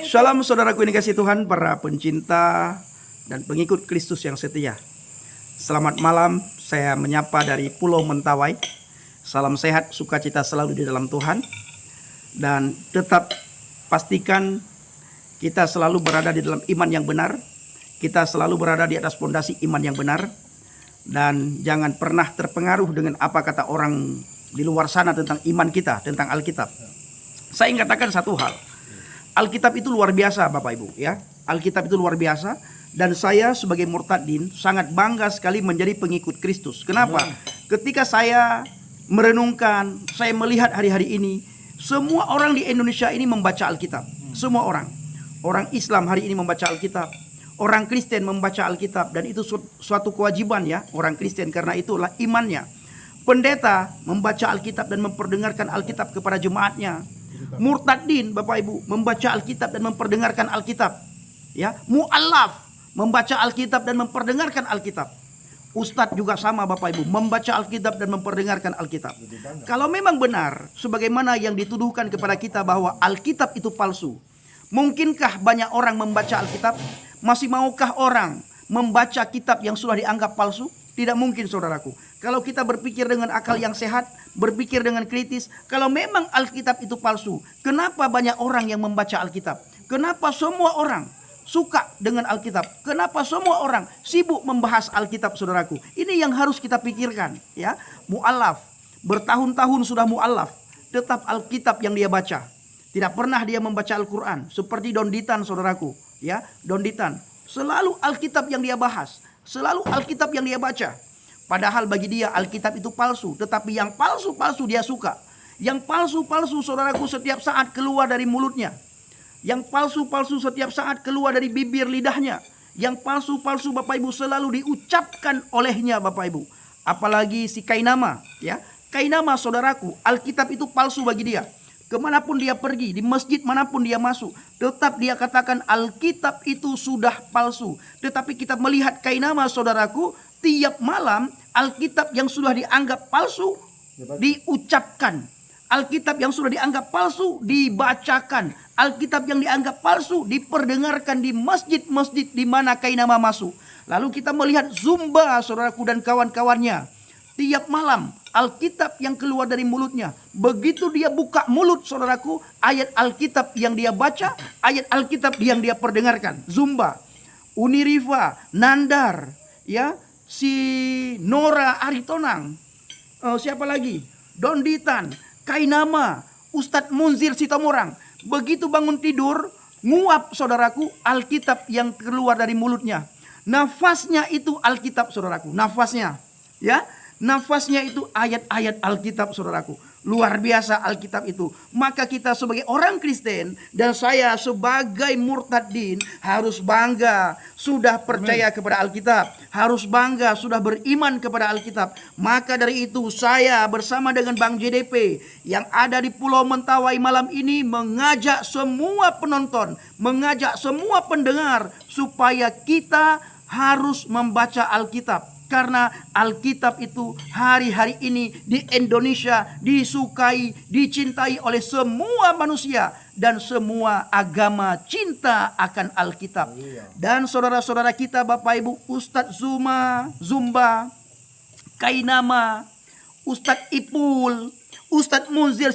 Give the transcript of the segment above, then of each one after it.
Shalom saudaraku ini kasih Tuhan, para pencinta dan pengikut Kristus yang setia. Selamat malam, saya menyapa dari Pulau Mentawai. Salam sehat, sukacita selalu di dalam Tuhan. Dan tetap pastikan kita selalu berada di dalam iman yang benar. Kita selalu berada di atas fondasi iman yang benar. Dan jangan pernah terpengaruh dengan apa kata orang di luar sana tentang iman kita, tentang Alkitab. Saya ingin katakan satu hal. Alkitab itu luar biasa Bapak Ibu ya. Alkitab itu luar biasa. Dan saya sebagai murtadin sangat bangga sekali menjadi pengikut Kristus. Kenapa? Ketika saya merenungkan, saya melihat hari-hari ini, semua orang di Indonesia ini membaca Alkitab. Semua orang. Orang Islam hari ini membaca Alkitab. Orang Kristen membaca Alkitab. Dan itu suatu kewajiban ya orang Kristen, karena itulah imannya. Pendeta membaca Alkitab dan memperdengarkan Alkitab kepada jemaatnya. Murtadin Bapak Ibu membaca Alkitab dan memperdengarkan Alkitab. Ya, mu'allaf membaca Alkitab dan memperdengarkan Alkitab. Ustadz juga sama Bapak Ibu, membaca Alkitab dan memperdengarkan Alkitab. Kalau memang benar sebagaimana yang dituduhkan kepada kita bahwa Alkitab itu palsu, mungkinkah banyak orang membaca Alkitab? Masih maukah orang membaca kitab yang sudah dianggap palsu? Tidak mungkin saudaraku. Kalau kita berpikir dengan akal yang sehat, berpikir dengan kritis, kalau memang Alkitab itu palsu, kenapa banyak orang yang membaca Alkitab? Kenapa semua orang suka dengan Alkitab? Kenapa semua orang sibuk membahas Alkitab saudaraku? Ini yang harus kita pikirkan ya. Mu'allaf, bertahun-tahun sudah mu'allaf, tetap Alkitab yang dia baca. Tidak pernah dia membaca Al-Quran. Seperti Don Ditan saudaraku ya. Don Ditan selalu Alkitab yang dia bahas, selalu Alkitab yang dia baca. Padahal bagi dia Alkitab itu palsu. Tetapi yang palsu-palsu dia suka. Yang palsu-palsu saudaraku setiap saat keluar dari mulutnya. Yang palsu-palsu setiap saat keluar dari bibir lidahnya. Yang palsu-palsu Bapak Ibu selalu diucapkan olehnya Bapak Ibu. Apalagi si Kainama ya. Kainama saudaraku, Alkitab itu palsu bagi dia. Kemanapun dia pergi, di masjid manapun dia masuk, tetap dia katakan Alkitab itu sudah palsu. Tetapi kita melihat Kainama saudaraku, tiap malam Alkitab yang sudah dianggap palsu diucapkan. Alkitab yang sudah dianggap palsu dibacakan. Alkitab yang dianggap palsu diperdengarkan di masjid-masjid di mana Kainama masuk. Lalu kita melihat Zumba saudaraku dan kawan-kawannya. Tiap malam Alkitab yang keluar dari mulutnya. Begitu dia buka mulut saudaraku, ayat Alkitab yang dia baca, ayat Alkitab yang dia perdengarkan. Zumba, Uniriva, Nandar, ya, si Nora Aritonang, siapa lagi? Don Ditan, Kainama, Ustadz Munzir Sitomorang. Begitu bangun tidur, nguap saudaraku Alkitab yang keluar dari mulutnya. Nafasnya itu Alkitab saudaraku, nafasnya, ya. Nafasnya itu ayat-ayat Alkitab saudaraku. Luar biasa Alkitab itu. Maka kita sebagai orang Kristen dan saya sebagai murtadin harus bangga sudah percaya kepada Alkitab. Harus bangga sudah beriman kepada Alkitab. Maka dari itu saya bersama dengan Bang JDP yang ada di Pulau Mentawai malam ini mengajak semua penonton, mengajak semua pendengar supaya kita harus membaca Alkitab. Karena Alkitab itu hari-hari ini di Indonesia disukai, dicintai oleh semua manusia. Dan semua agama cinta akan Alkitab. Dan saudara-saudara kita Bapak Ibu, Ustadz Zumba, Kainama, Ustadz Ipul, Ustadz Munzir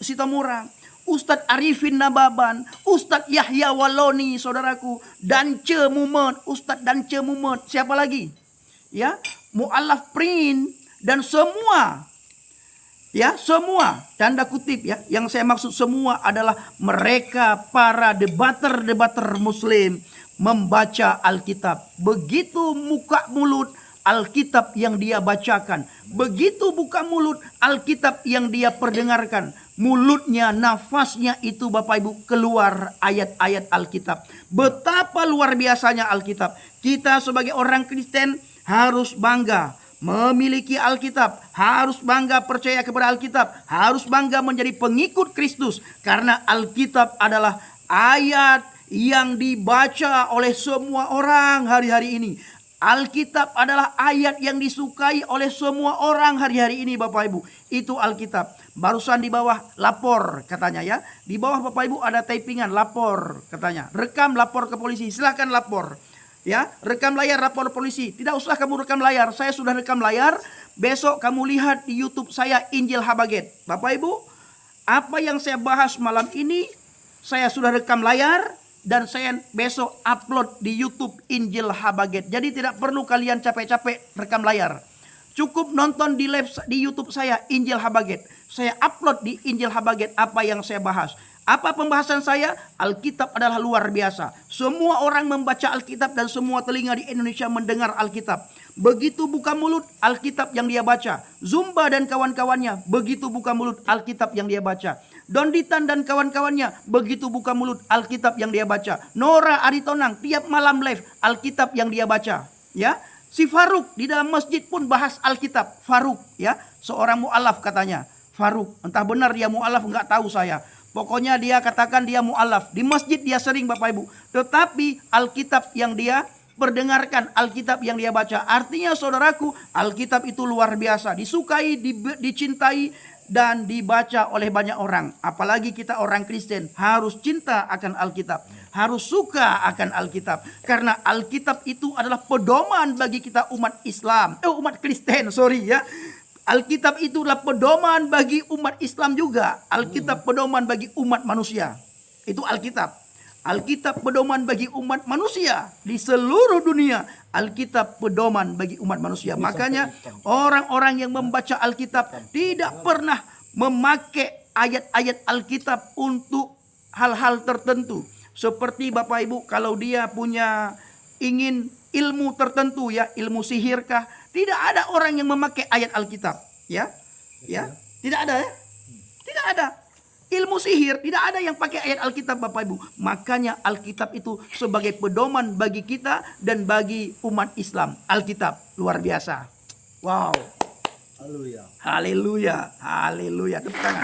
Sitomorang, Ustadz Arifin Nababan, Ustadz Yahya Waloni saudaraku, Dance Mumet, Ustadz Dance Mumet, siapa lagi? Ya, mu'allaf print dan semua, ya, semua tanda kutip ya, yang saya maksud semua adalah mereka para debater Muslim membaca Alkitab. Begitu buka mulut Alkitab yang dia bacakan, begitu buka mulut Alkitab yang dia perdengarkan. Mulutnya, nafasnya itu Bapak Ibu keluar ayat-ayat Alkitab. Betapa luar biasanya Alkitab. Kita sebagai orang Kristen harus bangga memiliki Alkitab, harus bangga percaya kepada Alkitab, harus bangga menjadi pengikut Kristus. Karena Alkitab adalah ayat yang dibaca oleh semua orang hari-hari ini. Alkitab adalah ayat yang disukai oleh semua orang hari-hari ini Bapak Ibu. Itu Alkitab. Barusan di bawah lapor katanya ya. Di bawah Bapak Ibu ada typingan lapor katanya. Rekam lapor ke polisi. Silahkan lapor. Ya, rekam layar lapor polisi. Tidak usah kamu rekam layar. Saya sudah rekam layar. Besok kamu lihat di YouTube saya Injil Habaget. Bapak Ibu, apa yang saya bahas malam ini saya sudah rekam layar dan saya besok upload di YouTube Injil Habaget. Jadi tidak perlu kalian capek-capek rekam layar. Cukup nonton di live di YouTube saya Injil Habaget. Saya upload di Injil Habaget apa yang saya bahas. Apa pembahasan saya? Alkitab adalah luar biasa. Semua orang membaca Alkitab dan semua telinga di Indonesia mendengar Alkitab. Begitu buka mulut, Alkitab yang dia baca. Zumba dan kawan-kawannya, begitu buka mulut, Alkitab yang dia baca. Donditan dan kawan-kawannya, begitu buka mulut, Alkitab yang dia baca. Nora Aritonang, tiap malam live, Alkitab yang dia baca. Ya, si Faruk di dalam masjid pun bahas Alkitab. Faruk, ya, seorang mu'alaf katanya. Faruk, entah benar dia mu'alaf, nggak tahu saya. Pokoknya dia katakan dia mu'alaf. Di masjid dia sering Bapak Ibu. Tetapi Alkitab yang dia perdengarkan, Alkitab yang dia baca. Artinya saudaraku, Alkitab itu luar biasa. Disukai, dicintai, dan dibaca oleh banyak orang. Apalagi kita orang Kristen harus cinta akan Alkitab. Harus suka akan Alkitab. Karena Alkitab itu adalah pedoman bagi kita umat Islam. Umat Kristen, sorry ya. Alkitab itu adalah pedoman bagi umat Islam juga. Alkitab pedoman bagi umat manusia. Itu Alkitab. Alkitab pedoman bagi umat manusia di seluruh dunia. Alkitab pedoman bagi umat manusia. Makanya orang-orang yang membaca Alkitab tidak pernah memakai ayat-ayat Alkitab untuk hal-hal tertentu. Seperti Bapak Ibu kalau dia punya ingin ilmu tertentu ya, ilmu sihirkah? Tidak ada orang yang memakai ayat Alkitab, ya. Ya, tidak ada ya. Tidak ada. Ilmu sihir tidak ada yang pakai ayat Alkitab Bapak Ibu. Makanya Alkitab itu sebagai pedoman bagi kita dan bagi umat Islam. Alkitab luar biasa. Wow. Haleluya. Haleluya. Haleluya. Tepuk tangan.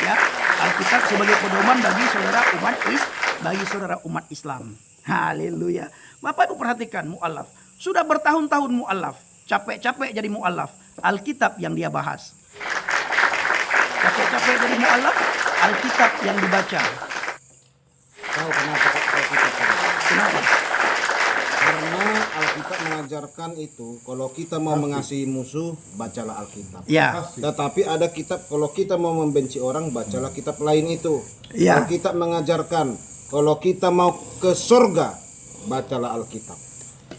Ya, Alkitab sebagai pedoman bagi saudara umat Islam. Haleluya. Bapak Ibu perhatikan mu'alaf. Sudah bertahun-tahun mu'alaf. Capek-capek jadi mu'alaf. Alkitab yang dia bahas. Capek-capek jadi mu'alaf. Alkitab yang dibaca. Tahu kenapa Alkitab? Kenapa? Karena Alkitab mengajarkan itu, kalau kita mau mengasihi musuh, bacalah Alkitab. Ya. Tetapi ada kitab, kalau kita mau membenci orang, bacalah kitab lain itu. Ya. Alkitab mengajarkan, kalau kita mau ke surga, bacalah Alkitab.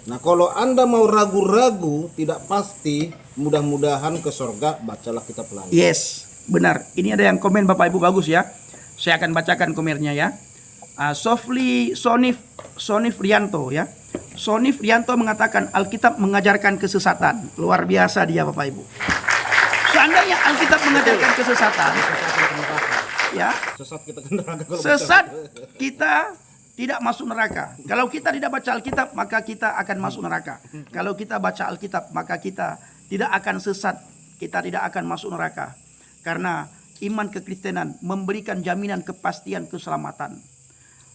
Nah, kalau Anda mau ragu-ragu, tidak pasti, mudah-mudahan ke surga, bacalah kitab lain. Yes, benar. Ini ada yang komen Bapak Ibu bagus ya. Saya akan bacakan komennya ya. Sonif Rianto ya. Sonif Rianto mengatakan Alkitab mengajarkan kesesatan. Luar biasa dia Bapak Ibu. Seandainya Alkitab mengajarkan kesesatan, ya, sesat kita tidak masuk neraka. Kalau kita tidak baca Alkitab, maka kita akan masuk neraka. Kalau kita baca Alkitab, maka kita tidak akan sesat. Kita tidak akan masuk neraka. Karena iman kekristenan memberikan jaminan kepastian keselamatan.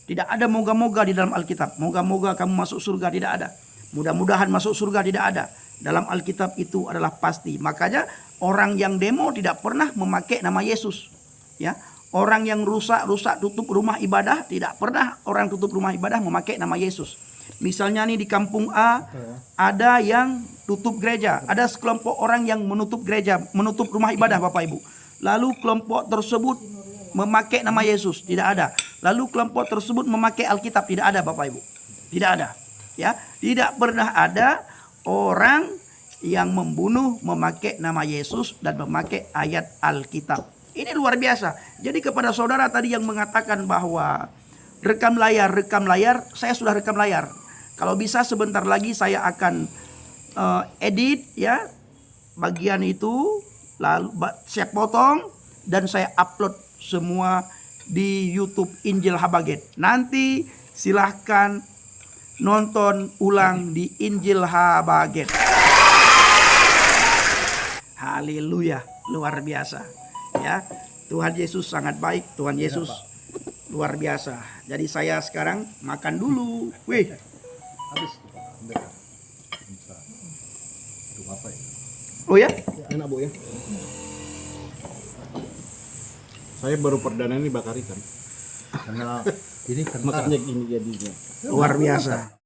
Tidak ada moga-moga di dalam Alkitab. Moga-moga kamu masuk surga, tidak ada. Mudah-mudahan masuk surga, tidak ada. Dalam Alkitab itu adalah pasti. Makanya orang yang demo tidak pernah memakai nama Yesus. Ya. Orang yang rusak tutup rumah ibadah, tidak pernah orang tutup rumah ibadah memakai nama Yesus. Misalnya nih di kampung A ada yang tutup gereja, ada sekelompok orang yang menutup gereja, menutup rumah ibadah Bapak Ibu. Lalu kelompok tersebut memakai nama Yesus, tidak ada. Lalu kelompok tersebut memakai Alkitab, tidak ada Bapak Ibu. Tidak ada. Ya, tidak pernah ada orang yang membunuh memakai nama Yesus dan memakai ayat Alkitab. Ini luar biasa. Jadi kepada saudara tadi yang mengatakan bahwa rekam layar, saya sudah rekam layar. Kalau bisa sebentar lagi saya akan edit ya bagian itu, lalu saya potong dan saya upload semua di YouTube Injil Habaget. Nanti silahkan nonton ulang di Injil Habaget. Haleluya, luar biasa. Ya, Tuhan Yesus sangat baik, Tuhan Yesus luar biasa. Jadi saya sekarang makan dulu. Wih, Habis. oh ya? Enak Bu ya. Saya baru perdana ini bakar ikan. Karena ini kentang. Makanya gini jadinya. Luar biasa.